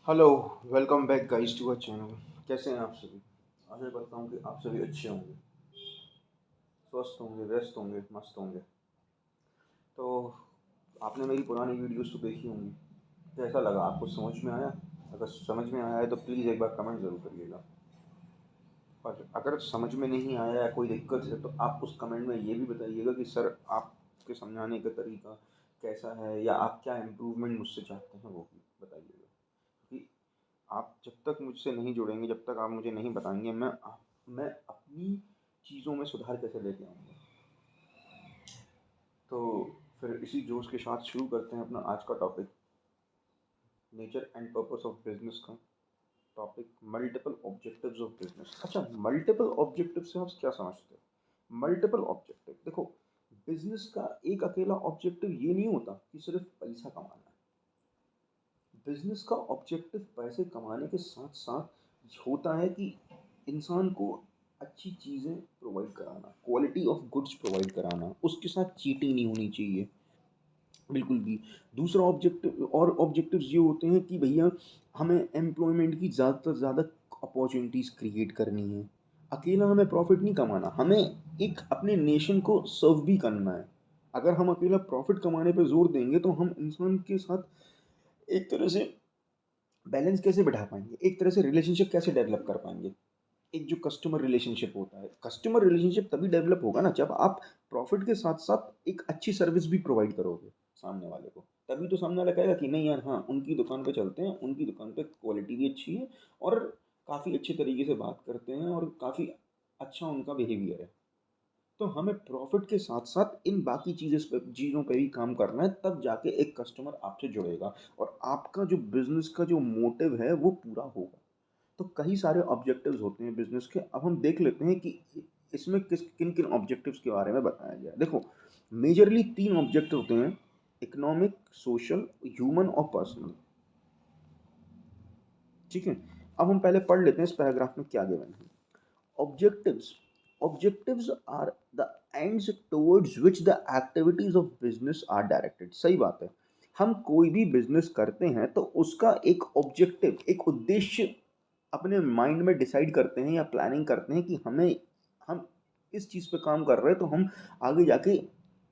Hello, welcome back guys to our channel. कैसे हैं आप सभी? आशा करता हूँ कि आप सभी अच्छे होंगे, स्वस्थ होंगे, व्यस्त होंगे, मस्त होंगे। तो आपने मेरी पुरानी वीडियोस तो देखी होंगी। कैसा लगा आपको? समझ में आया? अगर समझ में आया है तो प्लीज़ एक बार कमेंट ज़रूर करिएगा। और अगर समझ में नहीं आया या कोई दिक्कत है तो आप उस कमेंट में ये भी बताइएगा कि सर आपके समझाने का तरीका कैसा है, या आप क्या इम्प्रूवमेंट मुझसे चाहते हैं वो भी बताइएगा। क्योंकि आप जब तक मुझसे नहीं जुड़ेंगे, जब तक आप मुझे नहीं बताएँगे, मैं अपनी चीज़ों में सुधार कैसे लेके आऊँगा? तो फिर इसी जोश के साथ शुरू करते हैं अपना आज का topic, nature and purpose of business का topic, multiple objectives of business. अच्छा, मल्टीपल ऑब्जेक्टिव से आप क्या समझते हो? मल्टीपल ऑब्जेक्टिव देखो, बिज़नेस का एक अकेला ऑब्जेक्टिव ये नहीं होता कि सिर्फ़ पैसा कमाना है। बिजनेस का ऑब्जेक्टिव पैसे कमाने के साथ साथ होता है कि इंसान को अच्छी चीज़ें प्रोवाइड कराना, क्वालिटी ऑफ गुड्स प्रोवाइड कराना, उसके साथ चीटिंग नहीं होनी चाहिए बिल्कुल भी। दूसरा ऑब्जेक्टिव और ऑब्जेक्टिव्स ये होते हैं कि भैया हमें एम्प्लॉयमेंट की ज़्यादा से ज़्यादा अपॉर्चुनिटीज़ क्रिएट करनी है। अकेला हमें प्रॉफिट नहीं कमाना, हमें एक अपने नेशन को सर्व भी करना है। अगर हम अकेला प्रॉफिट कमाने पे जोर देंगे तो हम इंसान के साथ एक तरह से बैलेंस कैसे बिठा पाएँगे? एक तरह से रिलेशनशिप कैसे डेवलप कर पाएँगे? एक जो कस्टमर रिलेशनशिप होता है, कस्टमर रिलेशनशिप तभी डेवलप होगा ना जब आप प्रॉफ़िट के साथ-साथ एक अच्छी सर्विस भी प्रोवाइड करोगे सामने वाले को। तभी तो सामने वाला कहेगा कि नहीं यार, हाँ, उनकी दुकान पे चलते हैं, उनकी दुकान पे क्वालिटी भी अच्छी है और काफ़ी अच्छे तरीके से बात करते हैं और काफ़ी अच्छा उनका बिहेवियर है। तो हमें प्रॉफ़िट के साथ-साथ इन बाकी चीज़ों पे भी काम करना है, तब जाके एक कस्टमर आपसे जुड़ेगा और आपका जो बिज़नेस का जो मोटिव है वो पूरा होगा। तो कई सारे ऑब्जेक्टिव्स होते हैं बिज़नेस के। अब हम देख लेते हैं कि इसमें किन-किन ऑब्जेक्टिव्स के बारे में बताया गया है। देखो, मेजरली 3 ऑब्जेक्टिव होते हैं, इकोनॉमिक, सोशल, ह्यूमन और पर्सनल, ठीक है? अब हम पहले पढ़ लेते हैं इस पैराग्राफ में क्या गिवन है। Objectives. Objectives are the ends towards which the activities of business are directed. सही बात है। हम कोई भी बिजनेस करते हैं तो उसका एक ऑब्जेक्टिव, एक उद्देश्य अपने माइंड में डिसाइड करते हैं या प्लानिंग करते हैं कि हम इस चीज़ पे काम कर रहे हैं तो हम आगे जाके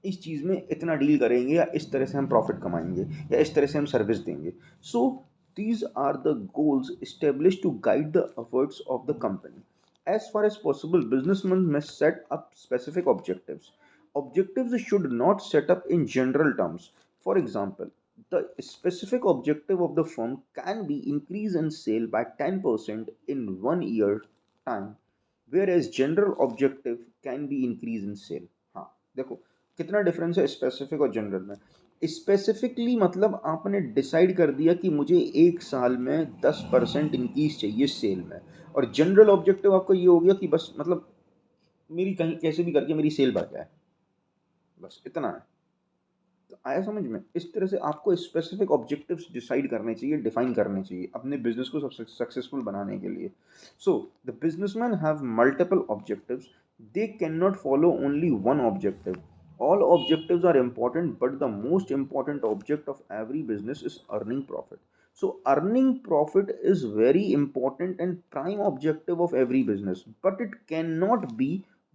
इस चीज़ में इतना डील करेंगे या इस तरह से हम प्रॉफिट कमाएंगे या इस तरह से हम सर्विस देंगे। सो these are the goals established to guide the efforts of the company. As far as possible, businessmen must set up specific objectives. Objectives should not set up in general terms. For example, the specific objective of the firm can be increase in sale by 10% in 1 year time, whereas general objective can be increase in sale. हाँ, देखो कितना difference है specific और general में। Specifically मतलब आपने decide कर दिया कि मुझे 1 साल में 10% इंक्रीज चाहिए सेल में, और जनरल ऑब्जेक्टिव आपका ये हो गया कि बस मतलब मेरी कहीं कैसे भी करके मेरी सेल बढ़ जाए, बस इतना है। तो आया समझ में? इस तरह से आपको स्पेसिफिक ऑब्जेक्टिव्स डिसाइड करने चाहिए, डिफाइन करने चाहिए अपने बिजनेस को सबसे सक्सेसफुल बनाने के लिए। सो the businessman have multiple objectives, they can not follow only one objective. All objectives are important, but the most important object of every business is earning profit. So, earning profit is very important and prime objective of every business, but it cannot be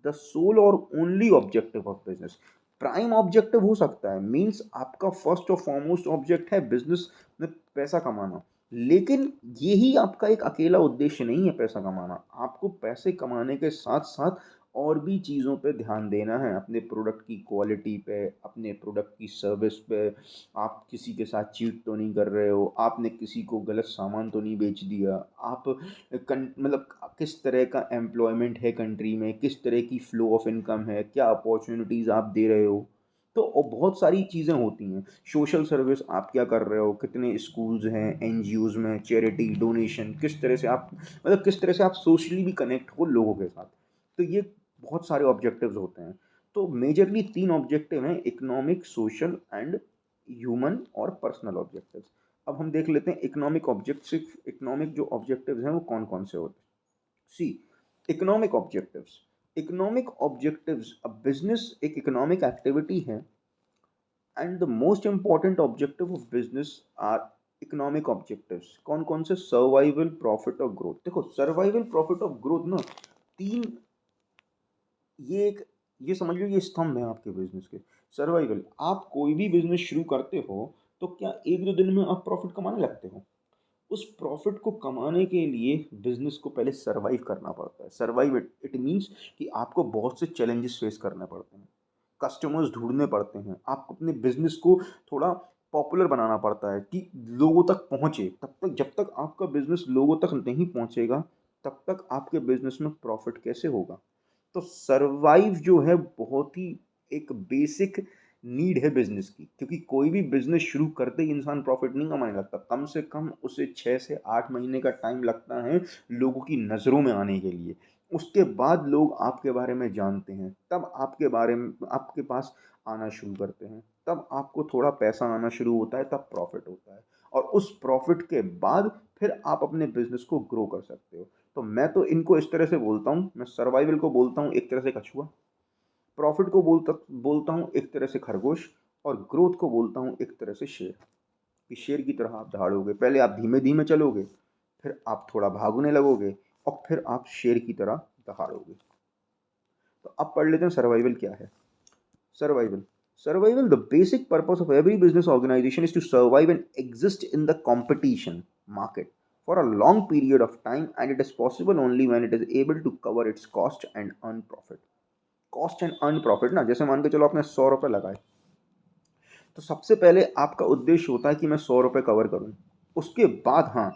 the sole or only objective of business. Prime objective हो सकता है, means आपका first और foremost object है business में पैसा कमाना, लेकिन यही आपका एक अकेला उद्देश्य नहीं है पैसा कमाना। आपको पैसे कमाने के साथ साथ और भी चीज़ों पे ध्यान देना है, अपने प्रोडक्ट की क्वालिटी पे, अपने प्रोडक्ट की सर्विस पे। आप किसी के साथ चीट तो नहीं कर रहे हो, आपने किसी को गलत सामान तो नहीं बेच दिया, आप मतलब किस तरह का एम्प्लॉयमेंट है कंट्री में, किस तरह की फ़्लो ऑफ इनकम है, क्या अपॉर्चुनिटीज़ आप दे रहे हो। तो बहुत सारी चीज़ें होती हैं। सोशल सर्विस आप क्या कर रहे हो, कितने स्कूल्स हैं, एनजीओज़ में चैरिटी डोनेशन, किस तरह से आप मतलब किस तरह से आप सोशली भी कनेक्ट हो लोगों के साथ। तो ये बहुत सारे ऑब्जेक्टिव्स होते हैं। तो मेजरली 3 ऑब्जेक्टिव हैं, इकोनॉमिक, सोशल एंड ह्यूमन और पर्सनल ऑब्जेक्टिव्स। अब हम देख लेते हैं इकोनॉमिक जो ऑब्जेक्टिव्स हैं वो कौन-कौन से होते हैं। See economic objectives. Economic objectives, business एक इकोनॉमिक एक्टिविटी है, and the most important objective of business are economic objectives कौन कौन से? सर्वाइवल, प्रॉफिट और ग्रोथ। देखो सर्वाइवल, प्रॉफिट और ग्रोथ ना, तीन, ये एक, ये समझ लो ये स्तंभ है आपके बिजनेस के। सर्वाइवल, आप कोई भी बिजनेस शुरू करते हो तो क्या एक दो दिन में आप प्रॉफिट कमाने लगते हो? उस प्रॉफिट को कमाने के लिए बिजनेस को पहले सर्वाइव करना पड़ता है। सर्वाइव इट इट मीन्स कि आपको बहुत से चैलेंजेस फेस करने पड़ते हैं, कस्टमर्स ढूंढने पड़ते हैं, आपको अपने बिजनेस को थोड़ा पॉपुलर बनाना पड़ता है कि लोगों तक पहुंचे। तब तक, जब तक आपका बिजनेस लोगों तक नहीं पहुंचेगा, तब तक आपके बिजनेस में प्रॉफिट कैसे होगा? तो सर्वाइव जो है बहुत ही एक बेसिक नीड है बिजनेस की, क्योंकि कोई भी बिजनेस शुरू करते ही इंसान प्रॉफिट नहीं कमाने लगता। कम से कम उसे 6 से 8 महीने का टाइम लगता है लोगों की नज़रों में आने के लिए। उसके बाद लोग आपके बारे में जानते हैं, तब आपके बारे में आपके पास आना शुरू करते हैं, तब आपको थोड़ा पैसा आना शुरू होता है, तब प्रॉफिट होता है। और उस प्रॉफिट के बाद फिर आप अपने बिजनेस को ग्रो कर सकते हो। तो मैं तो इनको इस तरह से बोलता हूँ, मैं सर्वाइवल को बोलता हूँ एक तरह से कछुआ, प्रॉफिट को बोलता बोलता हूँ एक तरह से खरगोश, और ग्रोथ को बोलता हूँ एक तरह से शेर। कि शेर की तरह आप दहाड़ोगे, पहले आप धीमे धीमे चलोगे, फिर आप थोड़ा भागने लगोगे, और फिर आप शेर की तरह दहाड़ोगे। तो अब पढ़ लेते हैं सर्वाइवल क्या है। Survival, survival, the basic purpose of every business organization is to survive and exist in the competition market for a long period of time, and it is possible only when it is able to cover its cost and earn profit। Cost and earn profit ना, जैसे मान के चलो आपने 100 रुपये लगाए, तो सबसे पहले आपका उद्देश्य होता है कि मैं 100 रुपये कवर करूं। उसके बाद हाँ,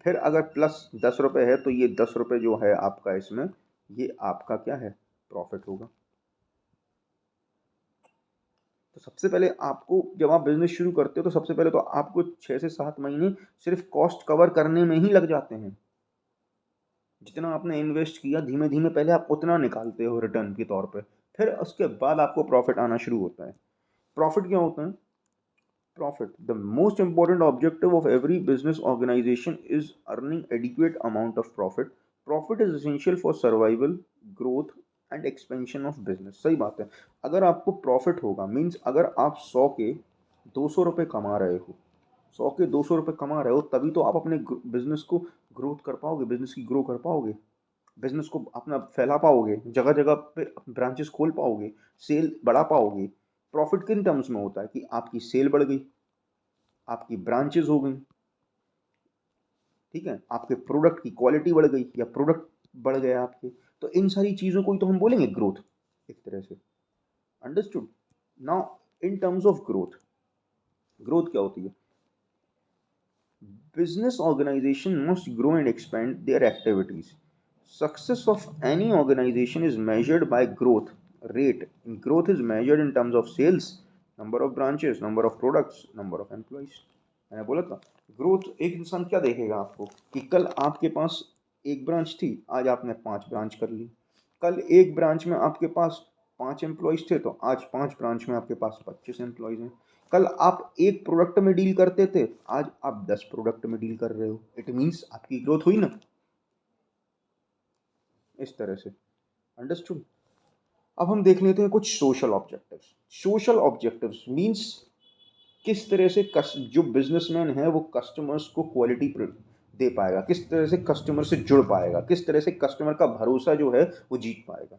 फिर अगर प्लस 10 रुपये है तो ये 10 रुपये जो है आपका इसमें, ये आपका क्या है? प्रॉफिट होगा। तो सबसे पहले आपको, जब आप बिजनेस शुरू करते हो तो सबसे पहले तो आपको 6 से 7 महीने सिर्फ कॉस्ट कवर करने में ही लग जाते हैं। जितना आपने इन्वेस्ट किया, धीमे धीमे पहले आप उतना निकालते हो रिटर्न के तौर पे, फिर उसके बाद आपको प्रॉफिट आना शुरू होता है। प्रॉफिट क्या होता है? Profit. The most important objective of every business organization is earning adequate amount of profit. Profit is essential for survival, growth and expansion of business। सही बात है। अगर आपको प्रॉफिट होगा, मीन्स अगर आप 100 के 200 रुपये कमा रहे हो, 100 के 200 रुपये कमा रहे हो, तभी तो आप अपने बिजनेस को ग्रोथ कर पाओगे, बिजनेस की ग्रो कर पाओगे, बिजनेस को अपना फैला पाओगे, जगह जगह पे ब्रांचेस खोल पाओगे, सेल बढ़ा पाओगे। प्रॉफिट किन टर्म्स में होता है कि आपकी सेल बढ़ गई, आपकी ब्रांचेस हो गई, ठीक है, आपके प्रोडक्ट की क्वालिटी बढ़ गई या प्रोडक्ट बढ़ गए आपके। तो इन सारी चीज़ों को ही तो हम बोलेंगे ग्रोथ, एक तरह से। Understood? Now in terms of growth, growth क्या होती है? Business organization must grow and expand their activities. Success of any organization is measured by growth rate. And growth is measured in terms of sales, number of branches, number of products, number of employees. मैंने बोला था, growth, एक इंसान क्या देखेगा आपको कि कल आपके पास एक ब्रांच थी, आज आपने 5 ब्रांच कर ली। कल एक ब्रांच में आपके पास 5 एम्प्लॉयज़ थे, तो आज 5 ब्रांच में आपके पास 25 एम्प्लॉयज़ हैं। कल आप एक प्रोडक्ट में डील करते थे, आज आप 10 प्रोडक्ट में डील कर रहे हो। इट मीन्स आपकी ग्रोथ हुई ना, इस तरह से। अंडरस्टूड? अब हम देख लेते हैं कुछ social objectives. Social objectives means किस तरह से जो बिजनेसमैन है वो कस्टमर्स को क्वालिटी दे पाएगा, किस तरह से कस्टमर से जुड़ पाएगा, किस तरह से कस्टमर का भरोसा जो है वो जीत पाएगा।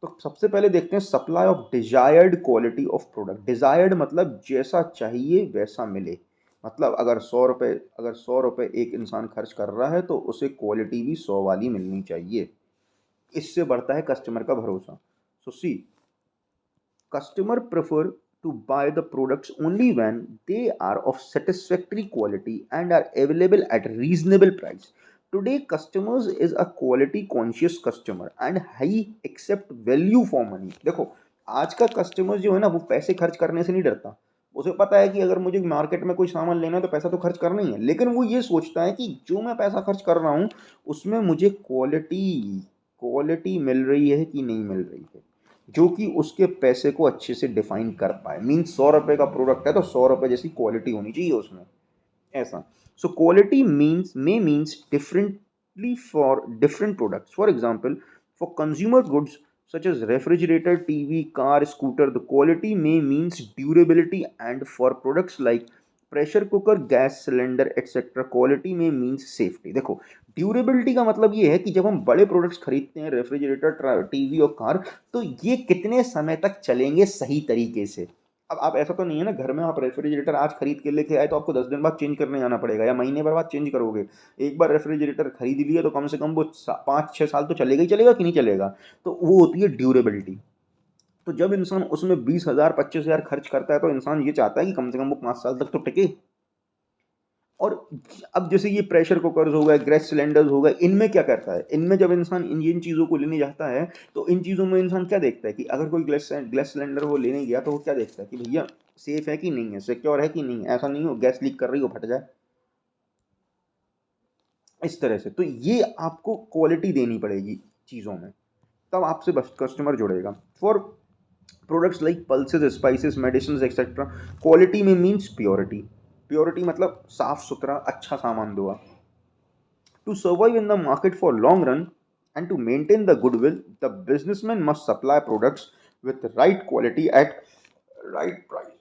तो सबसे पहले देखते हैं supply of desired quality of product. Desired मतलब जैसा चाहिए वैसा मिले। मतलब अगर 100 रुपये एक इंसान खर्च कर रहा है तो उसे क्वालिटी भी 100 वाली मिलनी चाहिए। इससे बढ़ता है कस्टमर का भरोसा। सो सी, customer prefer to buy the products only when they are of satisfactory quality and are available at reasonable price. Today customers is a quality conscious customer and high accept value for money। देखो आज का customer जो है ना, वो पैसे खर्च करने से नहीं डरता। उसे पता है कि अगर मुझे मार्केट में कोई सामान लेना है तो पैसा तो खर्च करना ही है, लेकिन वो ये सोचता है कि जो मैं पैसा खर्च कर रहा हूँ उसमें मुझे क्वालिटी क्वालिटी मिल रही है कि नहीं मिल रही है, जो कि उसके पैसे को अच्छे से डिफाइन कर पाए। मीन्स 100 रुपये का प्रोडक्ट है तो 100 रुपये जैसी क्वालिटी होनी चाहिए उसमें, ऐसा। So quality means differently for different products. For example, for consumer goods such as refrigerator, TV, car, scooter, the quality may means durability, and for products like pressure cooker, gas cylinder etcetera quality में means safety. देखो, durability का मतलब ये है कि जब हम बड़े प्रोडक्ट्स खरीदते हैं, रेफ्रिजरेटर, टीवी और कार, तो ये कितने समय तक चलेंगे सही तरीके से। अब आप ऐसा तो नहीं है ना, घर में आप रेफ्रिजरेटर आज खरीद के लेके आए तो आपको 10 दिन बाद चेंज करने जाना पड़ेगा या महीने भर बाद चेंज करोगे। एक बार रेफ्रिजरेटर खरीद लिया तो कम से कम वो 5-6 साल तो चलेगा ही चलेगा कि नहीं चलेगा। तो वो होती है ड्यूरेबिलिटी। तो जब इंसान उसमें 20,000 25,000 खर्च करता है तो इंसान ये चाहता है कि कम से कम वो 5 साल तक तो टिके। और अब जैसे ये प्रेशर कुकर्स हो गए, गैस सिलेंडर्स हो गए, इनमें क्या करता है, इनमें जब इंसान इन जिन चीज़ों को लेने जाता है तो इन चीज़ों में इंसान क्या देखता है कि अगर कोई गैस सिलेंडर वो लेने गया तो वो क्या देखता है कि भैया सेफ है कि नहीं है, सिक्योर है कि नहीं है, ऐसा नहीं हो गैस लीक कर रही हो फट जाए, इस तरह से। तो ये आपको क्वालिटी देनी पड़ेगी चीज़ों में, तब आपसे बस कस्टमर जुड़ेगा। For products like pulses, spices, medicine etcetera, quality में मीन्स प्योरिटी। प्योरिटी मतलब साफ सुथरा अच्छा सामान दो आप। To survive in the market for long run and to maintain the goodwill, the businessman must supply products with right quality at right price.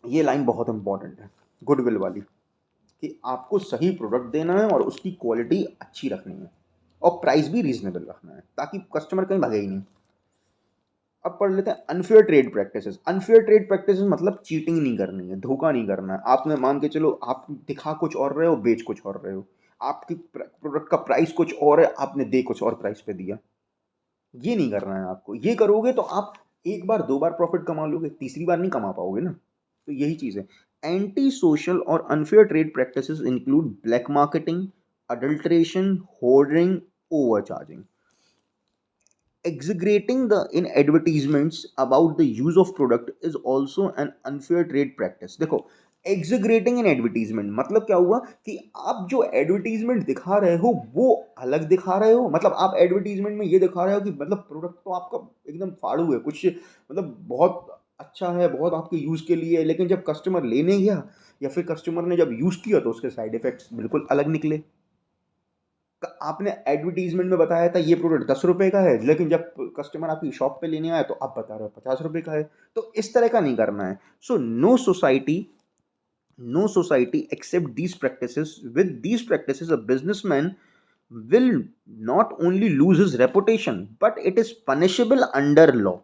ये line बहुत इंपॉर्टेंट है गुडविल वाली, कि आपको सही प्रोडक्ट देना है और उसकी क्वालिटी अच्छी रखनी है और प्राइस भी रीजनेबल रखना है ताकि कस्टमर कहीं भागे ही नहीं। अब पढ़ लेते हैं unfair trade practices. Unfair trade practices मतलब चीटिंग नहीं करनी है, धोखा नहीं करना है। आपने मान के चलो आप दिखा कुछ और रहे हो, बेच कुछ और रहे हो, आपकी प्रोडक्ट का प्राइस कुछ और है, आपने दे कुछ और प्राइस पे दिया। ये नहीं करना है आपको। ये करोगे तो आप एक बार दो बार प्रॉफिट कमा लोगे, तीसरी बार नहीं कमा पाओगे ना। तो यही चीज़ है। एंटी सोशल और unfair trade practices include black marketing, adulteration, hoarding, overcharging, exaggerating the in advertisements about the use of product is also an unfair trade practice। देखो, exaggerating in advertisement मतलब क्या हुआ कि आप जो एडवर्टीजमेंट दिखा रहे हो वो अलग दिखा रहे हो। मतलब आप एडवर्टीजमेंट में ये दिखा रहे हो कि मतलब प्रोडक्ट तो आपका एकदम फाड़ू है, कुछ मतलब बहुत अच्छा है, बहुत आपके यूज़ के लिए है, लेकिन जब कस्टमर लेने गया या फिर कस्टमर ने जब यूज़ किया तो उसके साइड इफेक्ट्स बिल्कुल अलग निकले। आपने एडवर्टीजमेंट में बताया था ये प्रोडक्ट 10 रुपए का है, लेकिन जब कस्टमर आपकी शॉप पे लेने आया तो आप बता रहे हो 50 रुपए का है। तो इस तरह का नहीं करना है। So no society accept these practices. With these practices a businessman will not only lose his reputation but it is punishable under law।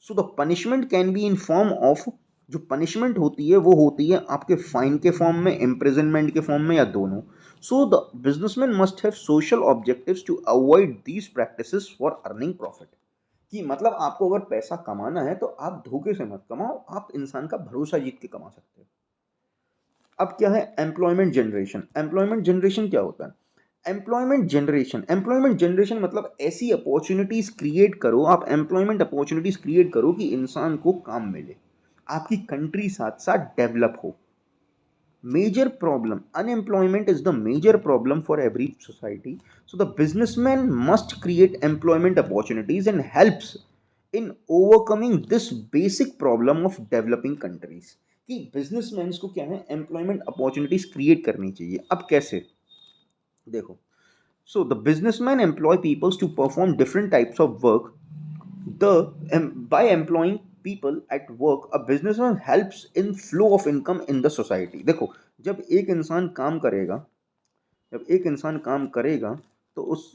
So the punishment can be in form of, जो punishment होती है वो होती है आपके fine के form में, imprisonment के फॉर्म में, या दोनों। So the businessman must have social objectives to avoid these practices for earning profit. कि मतलब आपको अगर पैसा कमाना है तो आप धोखे से मत कमाओ, आप इंसान का भरोसा जीत के कमा सकते हो। अब क्या है एम्प्लॉयमेंट जनरेशन। एम्प्लॉयमेंट जनरेशन क्या होता है? एम्प्लॉयमेंट जनरेशन मतलब ऐसी अपॉर्चुनिटीज क्रिएट करो, आप एम्प्लॉयमेंट अपॉर्चुनिटीज क्रिएट करो कि इंसान को काम मिले, आपकी कंट्री साथ साथ डेवलप हो। Major problem, unemployment is the major problem for every society. So the businessman must create employment opportunities and helps in overcoming this basic problem of developing countries. कि बिजनेसमैन को क्या है, एम्प्लॉयमेंट अपॉर्चुनिटीज क्रिएट करनी चाहिए। अब कैसे, देखो, so the businessmen employ peoples to perform different types of work. By employing people at work, a businessman helps in flow of income in the society। देखो, जब एक इंसान काम करेगा, जब एक इंसान काम करेगा तो उस,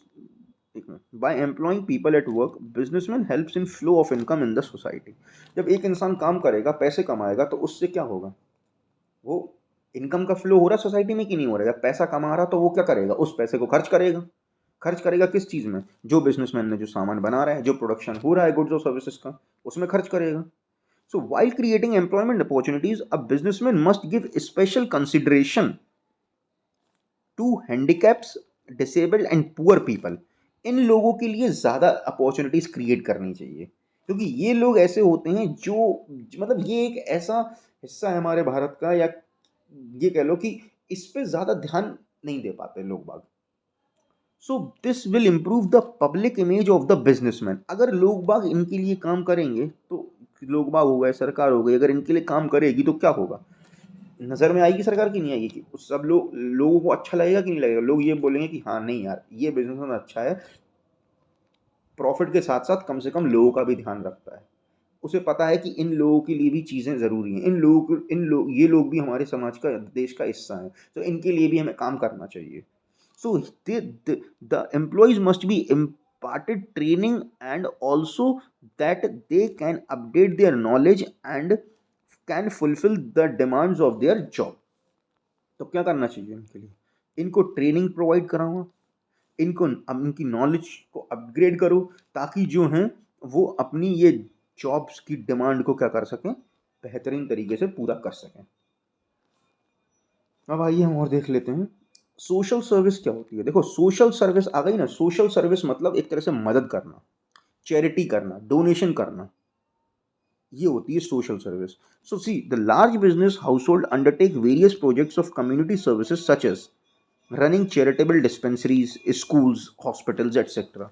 by employing people at work businessman helps in flow of income in the society. जब एक इंसान काम करेगा, पैसे कमाएगा, तो उससे क्या होगा, वो इनकम का फ्लो हो रहा है सोसाइटी में कि नहीं हो रहा है। जब पैसा कमा रहा तो वो क्या करेगा, उस पैसे को खर्च करेगा। खर्च करेगा किस चीज़ में, जो बिजनेसमैन ने जो सामान बना रहा है, जो प्रोडक्शन हो रहा है गुड्स और सर्विसेज का, उसमें खर्च करेगा। So while creating employment opportunities, a businessman must give special consideration to handicaps, disabled and poor people. इन लोगों के लिए ज़्यादा अपॉर्चुनिटीज क्रिएट करनी चाहिए, क्योंकि ये लोग ऐसे होते हैं जो, मतलब ये एक ऐसा हिस्सा है हमारे भारत का, या ये कह लो कि इस पे ज़्यादा ध्यान नहीं दे पाते लोग बाग। So this will improve the public image of the businessman. अगर लोग बाग इनके लिए काम करेंगे तो, लोग बाग हो गए, सरकार हो गई, अगर इनके लिए काम करेगी तो क्या होगा, नज़र में आएगी सरकार की नहीं आएगी, कि सब लोगों को अच्छा लगेगा कि नहीं लगेगा। लोग ये बोलेंगे कि हाँ नहीं यार ये बिजनेसमैन अच्छा है, प्रॉफिट के साथ साथ कम से कम लोगों का भी ध्यान रखता है। उसे पता है कि इन लोगों के लिए भी चीज़ें ज़रूरी हैं, इन लोगों को ये लोग भी हमारे समाज का, देश का हिस्सा हैं, तो इनके लिए भी हमें काम करना चाहिए। So the employees must be imparted training, and also that they can update their knowledge and can fulfill the demands of their job. तो क्या करना चाहिए इनके लिए? इनको ट्रेनिंग प्रोवाइड कराओ, इनको इनकी नॉलेज को अपग्रेड करो, ताकि जो हैं वो अपनी ये जॉब्स की डिमांड को क्या कर सकें, बेहतरीन तरीके से पूरा कर सकें। अब आइए हम और देख लेते हैं सोशल सर्विस क्या होती है। देखो सोशल सर्विस आ गई ना, सोशल सर्विस मतलब एक तरह से मदद करना, चैरिटी करना, डोनेशन करना, ये होती है social service. So see the large business house hold undertake various projects of community services such as running charitable dispensaries, schools, hospitals, etc.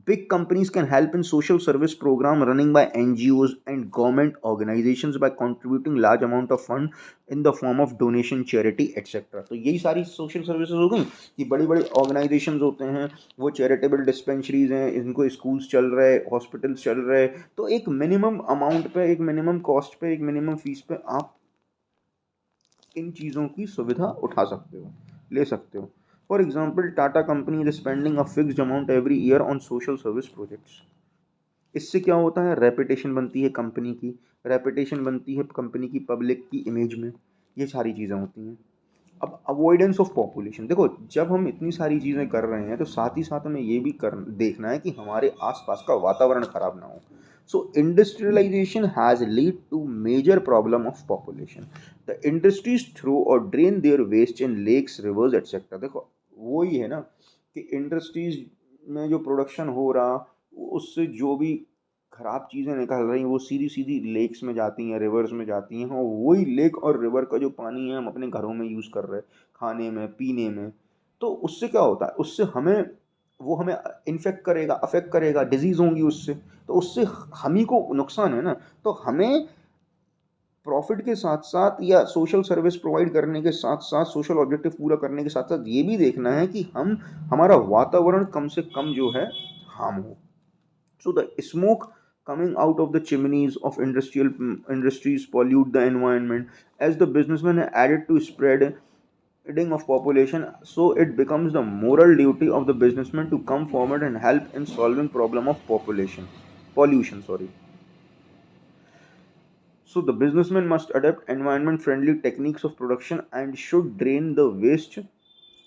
Big companies can help in social service program running by NGOs and government organizations by contributing large amount of fund in the form of donation, charity, etc. तो यही सारी social services हो गई कि बड़ी बड़ी organisations होते हैं, वो चैरिटेबल डिस्पेंसरीज हैं, इनको स्कूल्स चल रहे, हॉस्पिटल्स चल रहे, तो एक मिनिमम अमाउंट पे, एक मिनिमम कॉस्ट पे, एक मिनिमम फीस पे आप इन चीज़ों की सुविधा उठा सकते हो, ले सकते हो। For example Tata company is spending a fixed amount every year on social service projects. इससे क्या होता है, रेपुटेशन बनती है कंपनी की, रेपुटेशन बनती है कंपनी की पब्लिक की इमेज में, ये सारी चीज़ें होती हैं। अब अवॉइडेंस ऑफ पॉपुलेशन, देखो जब हम इतनी सारी चीज़ें कर रहे हैं तो साथ ही साथ हमें ये भी कर देखना है कि हमारे आसपास का वातावरण खराब ना हो। So industrialisation has lead to major problem of population. The industries throw और drain their waste in lakes, rivers etcetera. देखो वो ही है ना कि इंडस्ट्रीज में जो प्रोडक्शन हो रहा, उससे जो भी खराब चीज़ें निकल रही हैं वो सीधी सीधी लेक्स में जाती हैं, रिवर्स में जाती हैं, और वही लेक और रिवर का जो पानी है हम अपने घरों में यूज़ कर रहे हैं, खाने में, पीने में। तो उससे क्या होता है, उससे हमें, वो हमें इन्फेक्ट करेगा, अफेक्ट करेगा, डिजीज़ होंगी उससे, तो उससे हम ही को नुकसान है ना। तो हमें प्रॉफिट के साथ साथ या सोशल सर्विस प्रोवाइड करने के साथ साथ, सोशल ऑब्जेक्टिव पूरा करने के साथ साथ ये भी देखना है कि हम, हमारा वातावरण कम से कम जो है हार्म हो। So the smoke coming out of the chimneys of industrial industries pollute the environment. As the businessmen are added to spreading of population, so it becomes the moral duty of the businessman to come forward and help in solving problem of pollution. Sorry. So the businessman must adopt environment friendly techniques of production and should drain the waste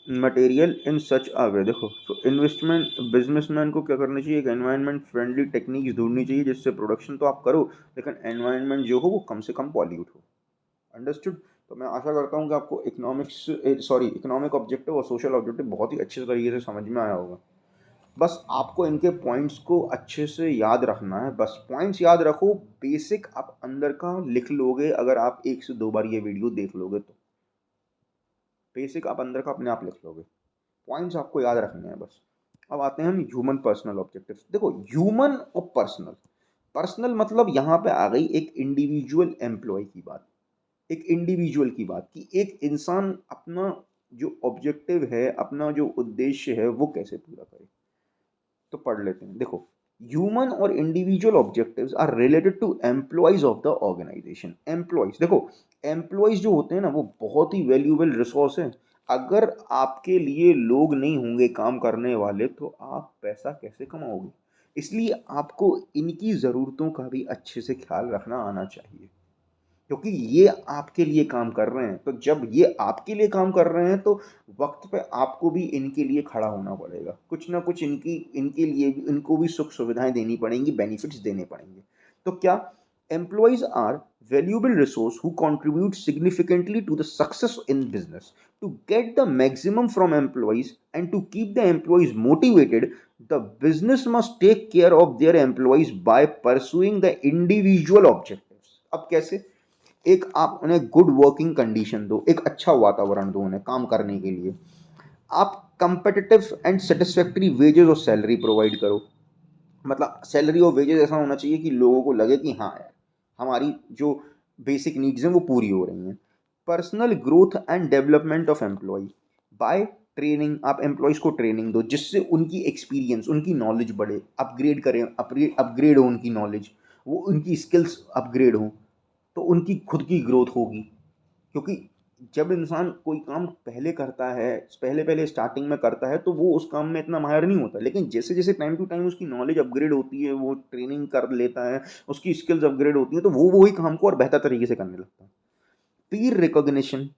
material in such a way. देखो तो investment, businessman को क्या करना चाहिए, एक environment friendly techniques ढूंढनी चाहिए जिससे प्रोडक्शन तो आप करो लेकिन एनवायरनमेंट जो हो वो कम से कम पॉल्यूट हो। अंडरस्टूड। तो मैं आशा करता हूँ कि आपको इकोनॉमिक ऑब्जेक्टिव और सोशल ऑब्जेक्टिव बहुत ही अच्छे तरीके से समझ में आया होगा। बस आपको इनके पॉइंट्स को अच्छे से याद रखना है, बस पॉइंट्स याद रखो, बेसिक आप अंदर का लिख लोगे अगर आप 1 से 2 बार ये वीडियो देख लोगे तो बेसिक आप अंदर का अपने आप लिख लोगे। पॉइंट्स आपको याद रखने हैं बस। अब आते हैं हम ह्यूमन पर्सनल ऑब्जेक्टिव्स। देखो ह्यूमन और पर्सनल, पर्सनल मतलब यहाँ पे आ गई एक इंडिविजुअल एम्प्लॉय की बात, एक इंडिविजुअल की बात कि एक इंसान अपना जो ऑब्जेक्टिव है, अपना जो उद्देश्य है वो कैसे पूरा करे। तो पढ़ लेते हैं। देखो ह्यूमन और individual objectives are related to employees of the organization. Employees, देखो एम्प्लॉयज जो होते हैं ना वो बहुत ही वैल्यूएबल रिसोर्स है। अगर आपके लिए लोग नहीं होंगे काम करने वाले तो आप पैसा कैसे कमाओगे। इसलिए आपको इनकी ज़रूरतों का भी अच्छे से ख्याल रखना आना चाहिए, क्योंकि ये आपके लिए काम कर रहे हैं। तो जब ये आपके लिए काम कर रहे हैं तो वक्त पे आपको भी इनके लिए खड़ा होना पड़ेगा, कुछ ना कुछ इनके लिए भी, इनको भी सुख सुविधाएं देनी पड़ेंगी, बेनिफिट्स देने पड़ेंगे। तो क्या, employees are valuable resource who contribute significantly to the success in business. To get the maximum from employees and to keep the employees motivated, the business must take care of their employees by pursuing the individual objectives. अब कैसे, एक आप उन्हें good working condition दो, एक अच्छा वातावरण दो उन्हें काम करने के लिए। आप कंपेटिटिव एंड सेटिस्फैक्ट्री वेजेस और सैलरी प्रोवाइड करो। मतलब सैलरी और वेजेस ऐसा होना चाहिए कि लोगों को लगे कि हाँ यार हमारी जो बेसिक नीड्स हैं वो पूरी हो रही हैं। Personal growth and development of employee by training, आप एम्प्लॉयज़ को ट्रेनिंग दो जिससे उनकी एक्सपीरियंस, उनकी नॉलेज बढ़े, अपग्रेड करें, अपग्रेड हो उनकी नॉलेज। वो उनकी स्किल्स अपग्रेड हों, तो उनकी खुद की ग्रोथ होगी। क्योंकि जब इंसान कोई काम पहले करता है, पहले-पहले स्टार्टिंग में करता है, तो वो उस काम में इतना माहिर नहीं होता। लेकिन जैसे-जैसे टाइम टू टाइम उसकी नॉलेज अपग्रेड होती है, वो ट्रेनिंग कर लेता है, उसकी स्किल्स अपग्रेड होती हैं, तो वो वही काम को और बेहतर तरीके से करने लगता है। Peer recognition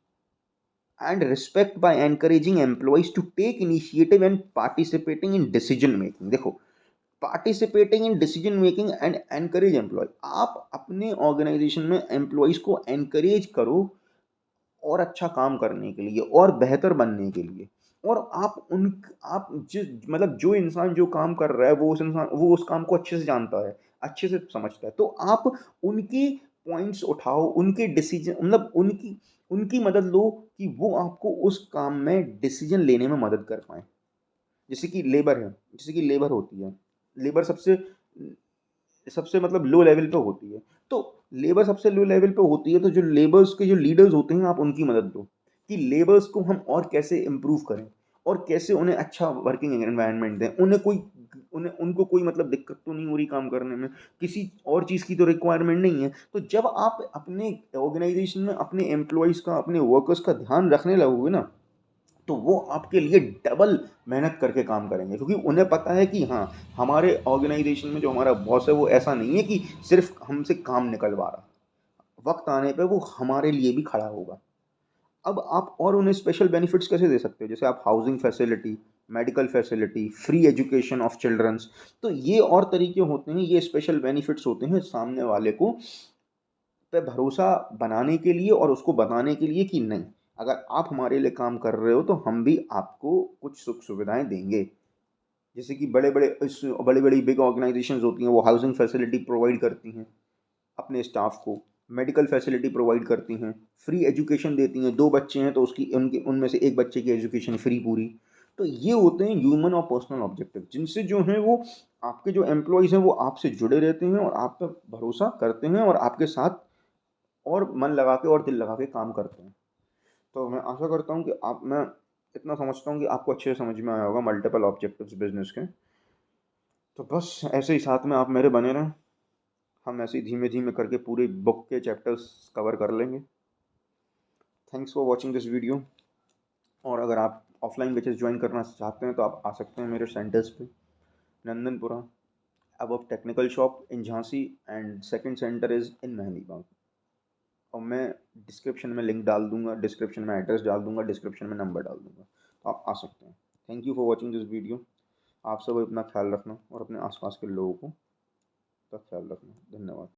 and respect by encouraging employees to take initiative and participating in decision making. देखो, participating in decision making and encourage employ, आप अपने ऑर्गेनाइजेशन में एम्प्लॉइज को एनकरेज करो और अच्छा काम करने के लिए और बेहतर बनने के लिए। और आप जिस मतलब जो इंसान जो काम कर रहा है वो उस काम को अच्छे से जानता है, अच्छे से समझता है। तो आप उनके पॉइंट्स उठाओ, उनके डिसीजन मतलब उनकी उनकी मदद लो कि वो आपको उस काम में डिसीजन लेने में मदद कर पाएँ। जैसे कि लेबर होती है। लेबर सबसे सबसे मतलब लो लेवल पे होती है। तो लेबर सबसे लो लेवल पे होती है, तो जो लेबर्स के जो लीडर्स होते हैं, आप उनकी मदद लो कि लेबर्स को हम और कैसे इम्प्रूव करें और कैसे उन्हें अच्छा वर्किंग एनवायरनमेंट दें। उन्हें उनको कोई मतलब दिक्कत तो नहीं हो रही काम करने में, किसी और चीज़ की तो रिक्वायरमेंट नहीं है। तो जब आप अपने ऑर्गेनाइजेशन में अपने एम्प्लॉइज़ का, अपने वर्कर्स का ध्यान रखने लगोगे ना, तो वो आपके लिए डबल मेहनत करके काम करेंगे, क्योंकि उन्हें पता है कि हाँ, हमारे ऑर्गेनाइजेशन में जो हमारा बॉस है वो ऐसा नहीं है कि सिर्फ हमसे काम निकलवा रहा, वक्त आने पे वो हमारे लिए भी खड़ा होगा। अब आप और उन्हें स्पेशल बेनिफिट्स कैसे दे सकते हो, जैसे आप housing facility, medical facility, free education of childrens. तो ये और तरीके होते हैं, ये स्पेशल बेनिफिट्स होते हैं सामने वाले को पे भरोसा बनाने के लिए और उसको बताने के लिए कि नहीं, अगर आप हमारे लिए काम कर रहे हो तो हम भी आपको कुछ सुख सुविधाएं देंगे। जैसे कि बड़े बड़ी बिग ऑर्गेनाइजेशंस होती हैं, वो हाउसिंग फैसिलिटी प्रोवाइड करती हैं अपने स्टाफ को, मेडिकल फैसिलिटी प्रोवाइड करती हैं, फ्री एजुकेशन देती हैं। दो बच्चे हैं तो उसकी उनके उनमें से एक बच्चे की एजुकेशन फ्री पूरी। तो ये होते हैं ह्यूमन और पर्सनल ऑब्जेक्टिव, जिनसे जो है वो आपके जो एम्प्लॉयज़ हैं वो आपसे जुड़े रहते हैं और आप पर भरोसा करते हैं और आपके साथ और मन लगा के और दिल लगा के काम करते हैं। तो मैं आशा करता हूँ कि आप मैं इतना समझता हूँ कि आपको अच्छे से समझ में आया होगा मल्टीपल ऑब्जेक्टिव्स बिज़नेस के। तो बस ऐसे ही साथ में आप मेरे बने रहें, हम ऐसे ही धीमे-धीमे करके पूरी बुक के चैप्टर्स कवर कर लेंगे। Thanks for watching this video. और अगर आप ऑफलाइन बैचेस ज्वाइन करना चाहते हैं तो आप आ सकते हैं मेरे सेंटर्स पे, Nandanpura, above technical shop in Jhansi, and second centre is in Mehndibagh. और मैं डिस्क्रिप्शन में लिंक डाल दूँगा, डिस्क्रिप्शन में एड्रेस डाल दूँगा, डिस्क्रिप्शन में नंबर डाल दूँगा, तो आप आ सकते हैं। Thank you for watching this video. आप सब अपना ख्याल रखना और अपने आसपास के लोगों का ख्याल रखना। धन्यवाद।